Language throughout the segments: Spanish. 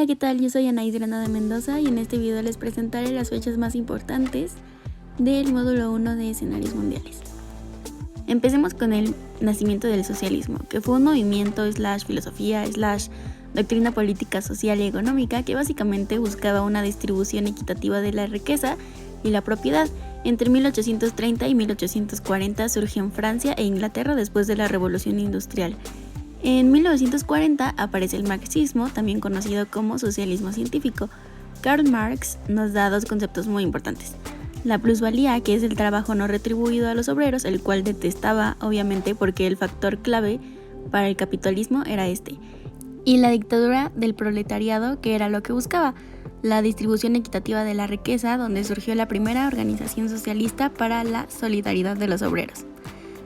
Hola, ¿qué tal? Yo soy Anaís Granada Mendoza y en este video les presentaré las fechas más importantes del módulo 1 de escenarios mundiales. Empecemos con el nacimiento del socialismo, que fue un movimiento / filosofía / doctrina política, social y económica que básicamente buscaba una distribución equitativa de la riqueza y la propiedad. Entre 1830 y 1840 surge en Francia e Inglaterra después de la Revolución Industrial. En 1940 aparece el marxismo, también conocido como socialismo científico. Karl Marx nos da dos conceptos muy importantes. La plusvalía, que es el trabajo no retribuido a los obreros, el cual detestaba obviamente porque el factor clave para el capitalismo era este. Y la dictadura del proletariado, que era lo que buscaba, la distribución equitativa de la riqueza, donde surgió la primera organización socialista para la solidaridad de los obreros.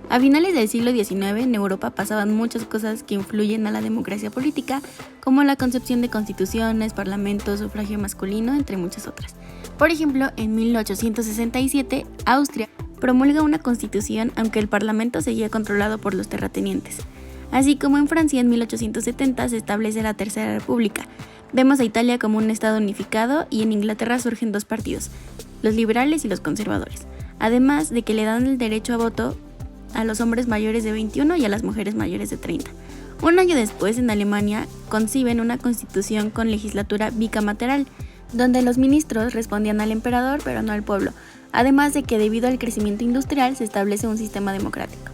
A finales del siglo XIX en Europa pasaban muchas cosas que influyen a la democracia política, como la concepción de constituciones, parlamentos, sufragio masculino, entre muchas otras. Por ejemplo, en 1867, Austria promulga una constitución aunque el parlamento seguía controlado por los terratenientes. Así como en Francia en 1870 se establece la Tercera República. Vemos a Italia como un estado unificado y en Inglaterra surgen dos partidos, los liberales y los conservadores, además de que le dan el derecho a voto a los hombres mayores de 21 y a las mujeres mayores de 30. Un año después, en Alemania, conciben una constitución con legislatura bicameral, donde los ministros respondían al emperador pero no al pueblo, además de que debido al crecimiento industrial se establece un sistema democrático.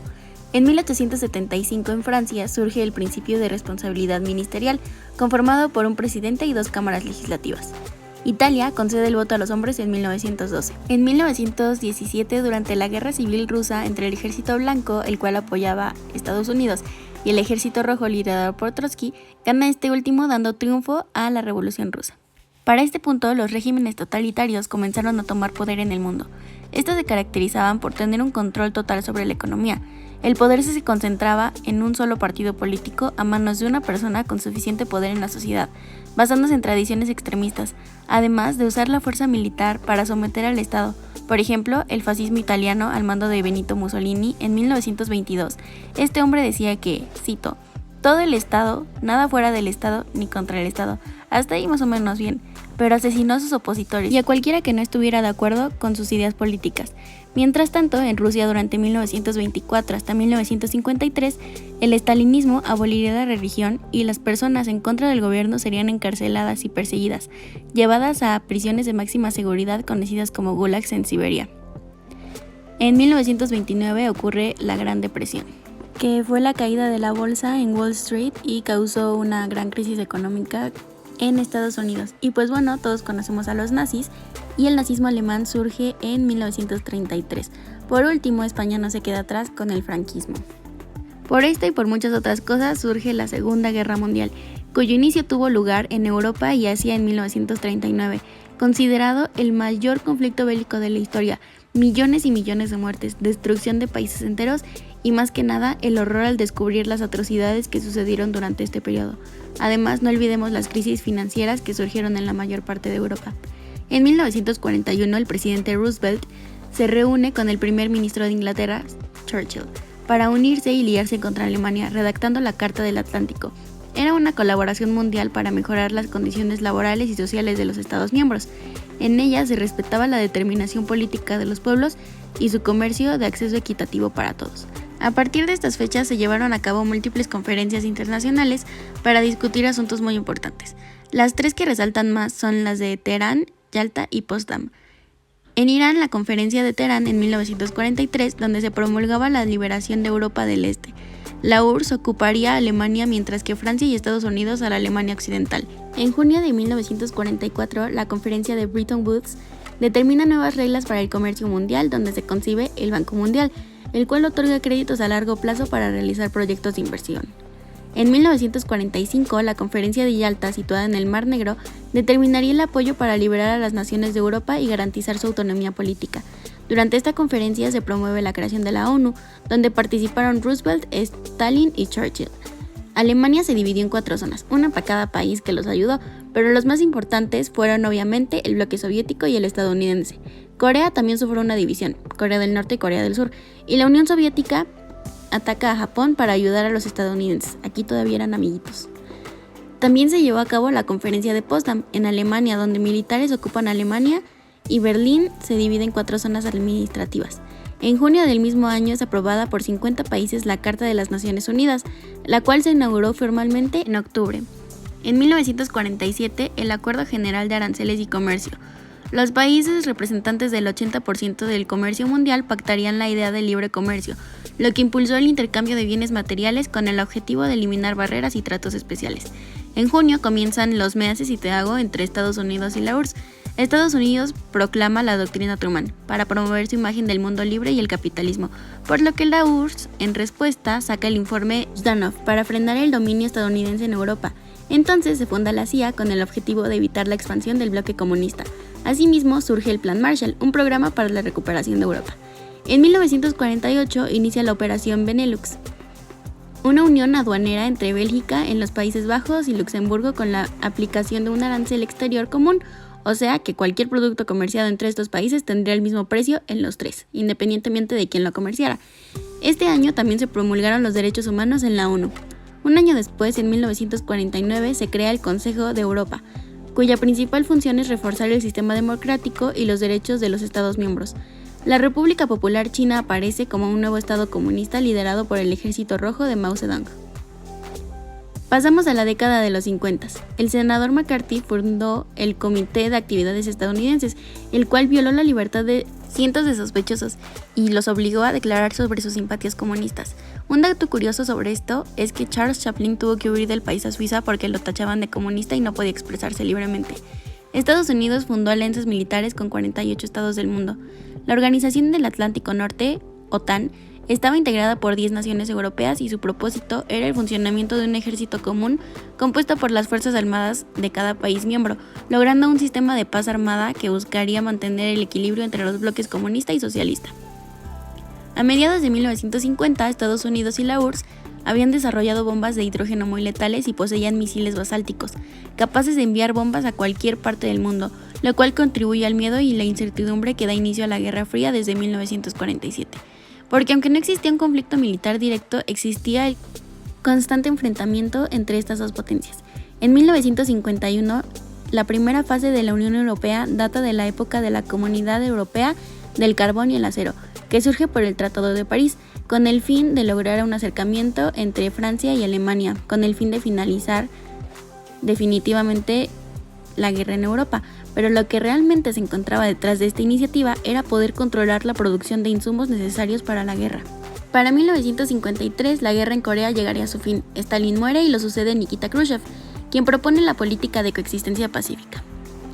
En 1875 en Francia surge el principio de responsabilidad ministerial, conformado por un presidente y dos cámaras legislativas. Italia concede el voto a los hombres en 1912. En 1917, durante la Guerra Civil Rusa entre el Ejército Blanco, el cual apoyaba Estados Unidos, y el Ejército Rojo liderado por Trotsky, gana este último dando triunfo a la Revolución Rusa. Para este punto, los regímenes totalitarios comenzaron a tomar poder en el mundo. Estos se caracterizaban por tener un control total sobre la economía. El poder se concentraba en un solo partido político a manos de una persona con suficiente poder en la sociedad, basándose en tradiciones extremistas, además de usar la fuerza militar para someter al Estado. Por ejemplo, el fascismo italiano al mando de Benito Mussolini en 1922. Este hombre decía que, cito, todo el Estado, nada fuera del Estado ni contra el Estado. Hasta ahí más o menos bien, pero asesinó a sus opositores y a cualquiera que no estuviera de acuerdo con sus ideas políticas. Mientras tanto, en Rusia durante 1924 hasta 1953, el estalinismo aboliría la religión y las personas en contra del gobierno serían encarceladas y perseguidas, llevadas a prisiones de máxima seguridad conocidas como gulags en Siberia. En 1929 ocurre la Gran Depresión, que fue la caída de la bolsa en Wall Street y causó una gran crisis económica en Estados Unidos. Y pues bueno, todos conocemos a los nazis y el nazismo alemán surge en 1933. Por último, España no se queda atrás con el franquismo. Por esto y por muchas otras cosas surge la Segunda Guerra Mundial, cuyo inicio tuvo lugar en Europa y Asia en 1939, considerado el mayor conflicto bélico de la historia, millones y millones de muertes, destrucción de países enteros y más que nada el horror al descubrir las atrocidades que sucedieron durante este periodo. Además, no olvidemos las crisis financieras que surgieron en la mayor parte de Europa. En 1941, el presidente Roosevelt se reúne con el primer ministro de Inglaterra, Churchill, para unirse y liarse contra Alemania, redactando la Carta del Atlántico. Era una colaboración mundial para mejorar las condiciones laborales y sociales de los Estados miembros. En ella se respetaba la determinación política de los pueblos y su comercio de acceso equitativo para todos. A partir de estas fechas se llevaron a cabo múltiples conferencias internacionales para discutir asuntos muy importantes. Las tres que resaltan más son las de Teherán, Yalta y Potsdam. En Irán, la conferencia de Teherán en 1943, donde se promulgaba la liberación de Europa del Este. La URSS ocuparía a Alemania mientras que Francia y Estados Unidos a la Alemania Occidental. En junio de 1944, la conferencia de Bretton Woods determina nuevas reglas para el comercio mundial, donde se concibe el Banco Mundial, el cual otorga créditos a largo plazo para realizar proyectos de inversión. En 1945, la Conferencia de Yalta, situada en el Mar Negro, determinaría el apoyo para liberar a las naciones de Europa y garantizar su autonomía política. Durante esta conferencia se promueve la creación de la ONU, donde participaron Roosevelt, Stalin y Churchill. Alemania se dividió en 4 zonas, una para cada país que los ayudó, pero los más importantes fueron obviamente el bloque soviético y el estadounidense. Corea también sufrió una división, Corea del Norte y Corea del Sur, y la Unión Soviética ataca a Japón para ayudar a los estadounidenses. Aquí todavía eran amiguitos. También se llevó a cabo la conferencia de Potsdam en Alemania, donde militares ocupan Alemania y Berlín se divide en 4 zonas administrativas. En junio del mismo año es aprobada por 50 países la Carta de las Naciones Unidas, la cual se inauguró formalmente en octubre. En 1947, el Acuerdo General de Aranceles y Comercio. Los países representantes del 80% del comercio mundial pactarían la idea del libre comercio, lo que impulsó el intercambio de bienes materiales con el objetivo de eliminar barreras y tratos especiales. En junio comienzan los meses y Teago entre Estados Unidos y la URSS. Estados Unidos proclama la doctrina Truman para promover su imagen del mundo libre y el capitalismo, por lo que la URSS, en respuesta, saca el informe Zhdanov para frenar el dominio estadounidense en Europa. Entonces se funda la CIA con el objetivo de evitar la expansión del bloque comunista. Asimismo, surge el Plan Marshall, un programa para la recuperación de Europa. En 1948 inicia la Operación Benelux, una unión aduanera entre Bélgica en los Países Bajos y Luxemburgo con la aplicación de un arancel exterior común, o sea que cualquier producto comerciado entre estos países tendría el mismo precio en los 3, independientemente de quién lo comerciara. Este año también se promulgaron los derechos humanos en la ONU. Un año después, en 1949, se crea el Consejo de Europa, cuya principal función es reforzar el sistema democrático y los derechos de los Estados miembros. La República Popular China aparece como un nuevo estado comunista liderado por el Ejército Rojo de Mao Zedong. Pasamos a la década de los 50. El senador McCarthy fundó el Comité de Actividades Estadounidenses, el cual violó la libertad de cientos de sospechosos y los obligó a declarar sobre sus simpatías comunistas. Un dato curioso sobre esto es que Charles Chaplin tuvo que huir del país a Suiza porque lo tachaban de comunista y no podía expresarse libremente. Estados Unidos fundó alianzas militares con 48 estados del mundo. La Organización del Atlántico Norte, OTAN, estaba integrada por 10 naciones europeas y su propósito era el funcionamiento de un ejército común compuesto por las fuerzas armadas de cada país miembro, logrando un sistema de paz armada que buscaría mantener el equilibrio entre los bloques comunista y socialista. A mediados de 1950, Estados Unidos y la URSS habían desarrollado bombas de hidrógeno muy letales y poseían misiles basálticos, capaces de enviar bombas a cualquier parte del mundo, lo cual contribuye al miedo y la incertidumbre que da inicio a la Guerra Fría desde 1947. Porque aunque no existía un conflicto militar directo, existía el constante enfrentamiento entre estas dos potencias. En 1951, la primera fase de la Unión Europea data de la época de la Comunidad Europea del Carbón y el Acero, que surge por el Tratado de París, con el fin de lograr un acercamiento entre Francia y Alemania, con el fin de finalizar definitivamente la guerra en Europa. Pero lo que realmente se encontraba detrás de esta iniciativa era poder controlar la producción de insumos necesarios para la guerra. Para 1953, la guerra en Corea llegaría a su fin. Stalin muere y lo sucede Nikita Khrushchev, quien propone la política de coexistencia pacífica.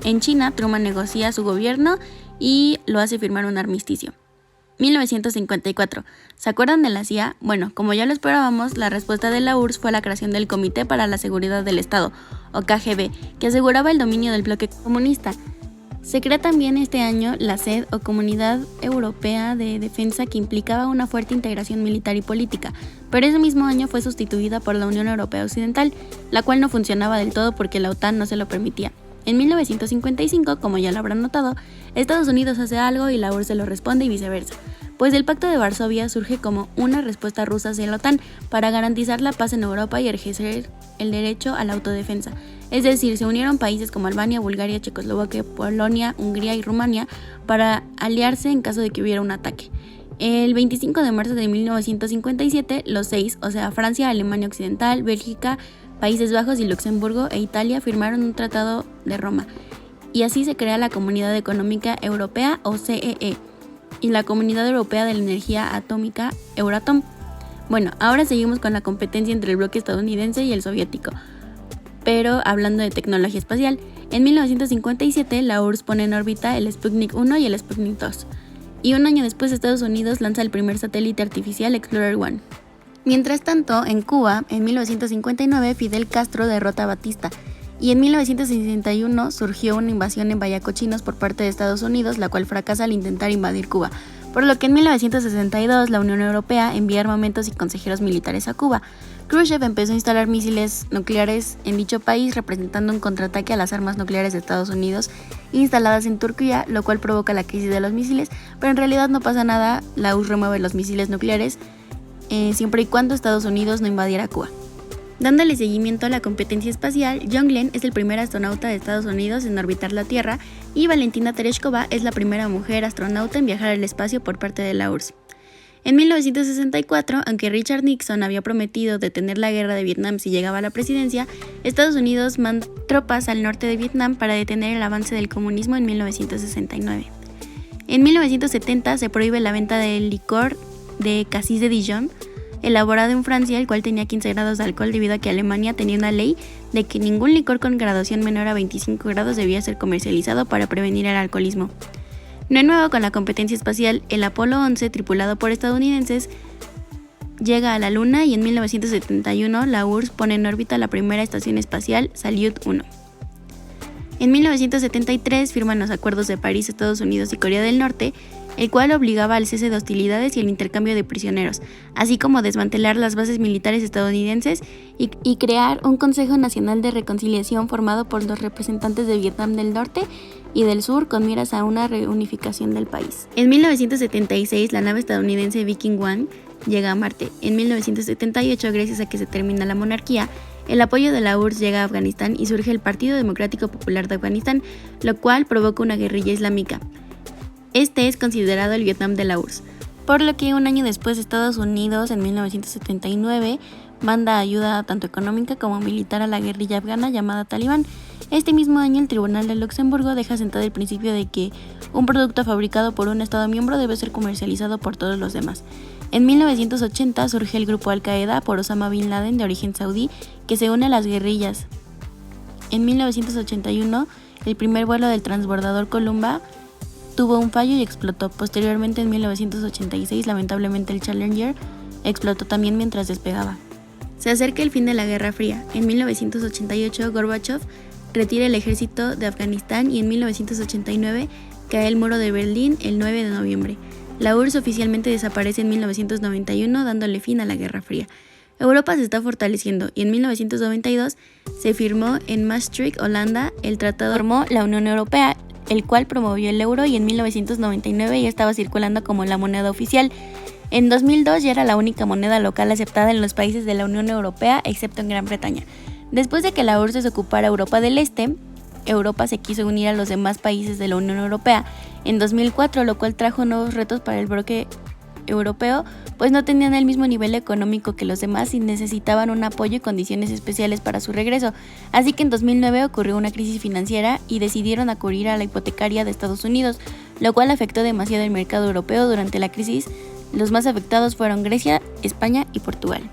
En China, Truman negocia su gobierno y lo hace firmar un armisticio. 1954. ¿Se acuerdan de la CIA? Bueno, como ya lo esperábamos, la respuesta de la URSS fue la creación del Comité para la Seguridad del Estado, o KGB, que aseguraba el dominio del bloque comunista. Se crea también este año la CED, o Comunidad Europea de Defensa, que implicaba una fuerte integración militar y política, pero ese mismo año fue sustituida por la Unión Europea Occidental, la cual no funcionaba del todo porque la OTAN no se lo permitía. En 1955, como ya lo habrán notado, Estados Unidos hace algo y la URSS se lo responde y viceversa, pues el Pacto de Varsovia surge como una respuesta rusa hacia la OTAN para garantizar la paz en Europa y ejercer el derecho a la autodefensa. Es decir, se unieron países como Albania, Bulgaria, Checoslovaquia, Polonia, Hungría y Rumania para aliarse en caso de que hubiera un ataque. El 25 de marzo de 1957, los 6, o sea, Francia, Alemania Occidental, Bélgica, Países Bajos y Luxemburgo e Italia firmaron un tratado de Roma, y así se crea la Comunidad Económica Europea, o CEE, y la Comunidad Europea de la Energía Atómica, Euratom. Bueno, ahora seguimos con la competencia entre el bloque estadounidense y el soviético, pero hablando de tecnología espacial, en 1957 la URSS pone en órbita el Sputnik 1 y el Sputnik 2, y un año después Estados Unidos lanza el primer satélite artificial Explorer 1. Mientras tanto, en Cuba, en 1959, Fidel Castro derrota a Batista, y en 1961 surgió una invasión en Bayacochinos por parte de Estados Unidos, la cual fracasa al intentar invadir Cuba, por lo que en 1962 la Unión Europea envía armamentos y consejeros militares a Cuba. Khrushchev empezó a instalar misiles nucleares en dicho país, representando un contraataque a las armas nucleares de Estados Unidos instaladas en Turquía, lo cual provoca la crisis de los misiles, pero en realidad no pasa nada, la URSS remueve los misiles nucleares, siempre y cuando Estados Unidos no invadiera Cuba. Dándole seguimiento a la competencia espacial, John Glenn es el primer astronauta de Estados Unidos en orbitar la Tierra y Valentina Tereshkova es la primera mujer astronauta en viajar al espacio por parte de la URSS. En 1964, aunque Richard Nixon había prometido detener la guerra de Vietnam si llegaba a la presidencia, Estados Unidos manda tropas al norte de Vietnam para detener el avance del comunismo en 1969. En 1970 se prohíbe la venta del licor de Cassis de Dijon, elaborado en Francia, el cual tenía 15 grados de alcohol debido a que Alemania tenía una ley de que ningún licor con graduación menor a 25 grados debía ser comercializado para prevenir el alcoholismo. No es nuevo con la competencia espacial, el Apolo 11, tripulado por estadounidenses, llega a la Luna y en 1971 la URSS pone en órbita la primera estación espacial, Salyut 1. En 1973 firman los acuerdos de París, Estados Unidos y Corea del Norte, el cual obligaba al cese de hostilidades y el intercambio de prisioneros, así como desmantelar las bases militares estadounidenses y crear un Consejo Nacional de Reconciliación formado por los representantes de Vietnam del Norte y del Sur con miras a una reunificación del país. En 1976 la nave estadounidense Viking One llega a Marte. En 1978, gracias a que se termina la monarquía, el apoyo de la URSS llega a Afganistán y surge el Partido Democrático Popular de Afganistán, lo cual provoca una guerrilla islámica. Este es considerado el Vietnam de la URSS, por lo que un año después Estados Unidos, en 1979, manda ayuda tanto económica como militar a la guerrilla afgana llamada Talibán. Este mismo año el Tribunal de Luxemburgo deja sentado el principio de que un producto fabricado por un Estado miembro debe ser comercializado por todos los demás. En 1980 surge el grupo Al-Qaeda por Osama Bin Laden de origen saudí que se une a las guerrillas. En 1981 el primer vuelo del transbordador Columba tuvo un fallo y explotó. Posteriormente, en 1986, lamentablemente el Challenger explotó también mientras despegaba. Se acerca el fin de la Guerra Fría. En 1988, Gorbachev retira el ejército de Afganistán y en 1989 cae el muro de Berlín el 9 de noviembre. La URSS oficialmente desaparece en 1991, dándole fin a la Guerra Fría. Europa se está fortaleciendo y en 1992 se firmó en Maastricht, Holanda, el tratado que formó la Unión Europea, el cual promovió el euro y en 1999 ya estaba circulando como la moneda oficial. En 2002 ya era la única moneda local aceptada en los países de la Unión Europea, excepto en Gran Bretaña. Después de que la URSS ocupara Europa del Este, Europa se quiso unir a los demás países de la Unión Europea en 2004, lo cual trajo nuevos retos para el bloque europeo, pues no tenían el mismo nivel económico que los demás y necesitaban un apoyo y condiciones especiales para su regreso. Así que en 2009 ocurrió una crisis financiera y decidieron acudir a la hipotecaria de Estados Unidos, lo cual afectó demasiado el mercado europeo durante la crisis. Los más afectados fueron Grecia, España y Portugal.